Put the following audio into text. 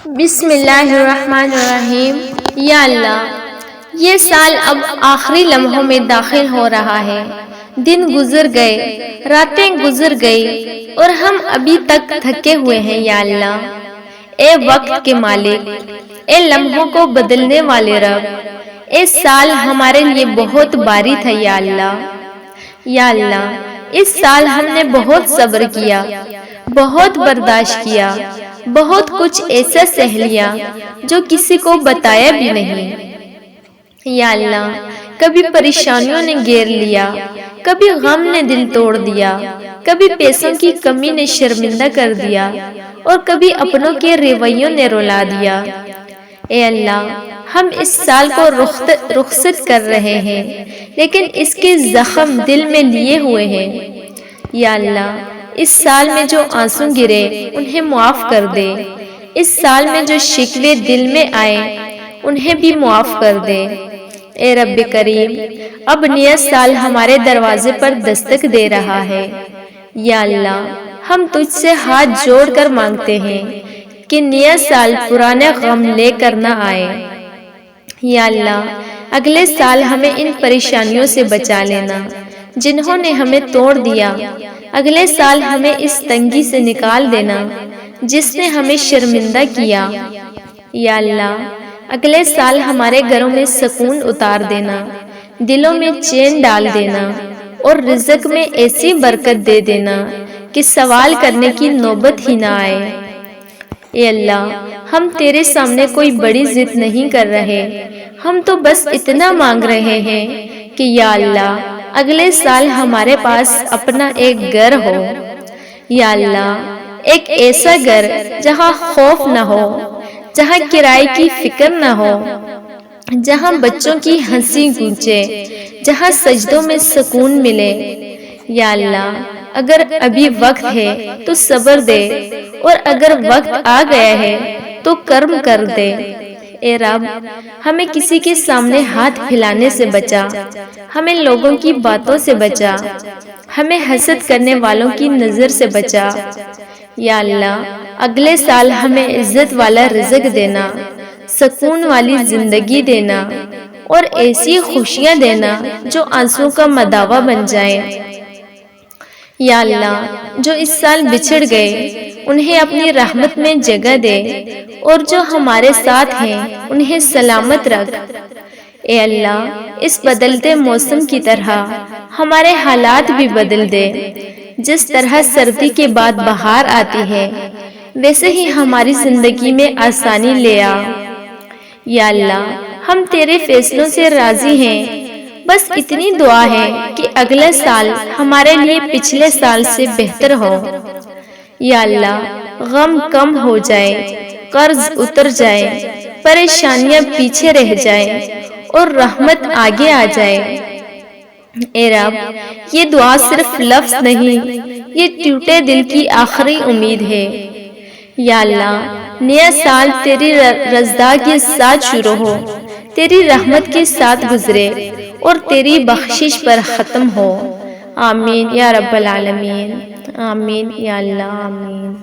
بسم اللہ الرحمن الرحیم۔ یا اللہ، یہ سال اب آخری لمحوں میں داخل ہو رہا ہے۔ دن گزر گئے، راتیں گزر گئی اور ہم ابھی تک تھکے ہوئے ہیں۔ یا اللہ، اے وقت کے مالک، اے لمحوں کو بدلنے والے رب، اے سال ہمارے لیے بہت باری تھا۔ یا اللہ، یا اللہ، اس سال ہم نے بہت صبر کیا، بہت برداشت کیا، بہت کچھ ایسا سہ لیا جو کسی کو بتایا بھی نہیں۔ یا اللہ، کبھی پریشانیوں نے گھیر لیا، کبھی غم نے دل توڑ دیا، کبھی پیسوں کی کمی نے شرمندہ کر دیا اور کبھی اپنوں کے رویوں نے رلا دیا۔ اے اللہ، ہم اس سال کو رخصت کر رہے ہیں لیکن اس کے زخم دل میں لیے ہوئے ہیں۔ یا اللہ، اس سال میں جو آنسو گرے انہیں معاف کر دے، اس سال میں جو شکوے دل میں آئے انہیں بھی معاف کر دے۔ اے رب کریم، اب نیا سال ہمارے دروازے پر دستک دے رہا ہے۔ یا اللہ، ہم تجھ سے ہاتھ جوڑ کر مانگتے ہیں کہ نیا سال پرانے غم لے کر نہ آئے۔ یا اللہ، اگلے سال ہمیں ان پریشانیوں سے بچا لینا جنہوں نے ہمیں توڑ دیا۔ اگلے سال ہمیں اس تنگی سے نکال دینا جس نے ہمیں شرمندہ کیا۔ یا اللہ، اگلے سال ہمارے گھروں میں سکون اتار دینا، دلوں میں چین ڈال دینا اور رزق میں ایسی برکت دے دینا کہ سوال کرنے کی نوبت ہی نہ آئے۔ اے اللہ، ہم تیرے سامنے کوئی بڑی ضد نہیں کر رہے، ہم تو بس اتنا مانگ رہے ہیں کہ یا اللہ، اگلے سال ہمارے پاس اپنا ایک گھر ہو۔ یا اللہ، ایک ایسا گھر جہاں خوف نہ ہو، جہاں کرائے کی فکر نہ ہو، جہاں بچوں کی ہنسی گونجے، جہاں سجدوں میں سکون ملے۔ یا اللہ، اگر ابھی وقت ہے تو صبر دے اور اگر وقت آ گیا ہے تو کرم کر دے۔ اے رب، ہمیں کسی کے سامنے ہاتھ پھیلانے سے بچا، ہمیں لوگوں کی باتوں سے بچا، ہمیں حسد کرنے والوں کی نظر سے بچا۔ یا اللہ، اگلے سال ہمیں عزت والا رزق دینا، سکون والی زندگی دینا اور ایسی خوشیاں دینا جو آنسو کا مداوا بن جائیں۔ یا اللہ، جو اس سال بچھڑ گئے انہیں اپنی رحمت میں جگہ دے اور جو ہمارے ساتھ ہیں انہیں سلامت رکھ۔ اے اللہ، اس بدلتے موسم کی طرح ہمارے حالات بھی بدل دے۔ جس طرح سردی کے بعد بہار آتی ہے ویسے ہی ہماری زندگی میں آسانی لے آ۔ یا اللہ، ہم تیرے فیصلوں سے راضی ہیں، بس اتنی دعا ہے کہ اگلا سال ہمارے لیے پچھلے سال سے بہتر ہو۔ یا اللہ، غم کم ہو جائے، قرض اتر جائے، پریشانیاں پیچھے رہ جائیں اور رحمت آگے آ جائے۔ اے رب، یہ دعا صرف لفظ نہیں، یہ ٹوٹے دل کی آخری امید ہے۔ یا اللہ، نیا سال تیری رضا کے ساتھ شروع ہو، تیری رحمت کے ساتھ گزرے اور تیری بخشش پر ختم ہو۔ آمین یا رب العالمین، آمین یا اللہ، آمین۔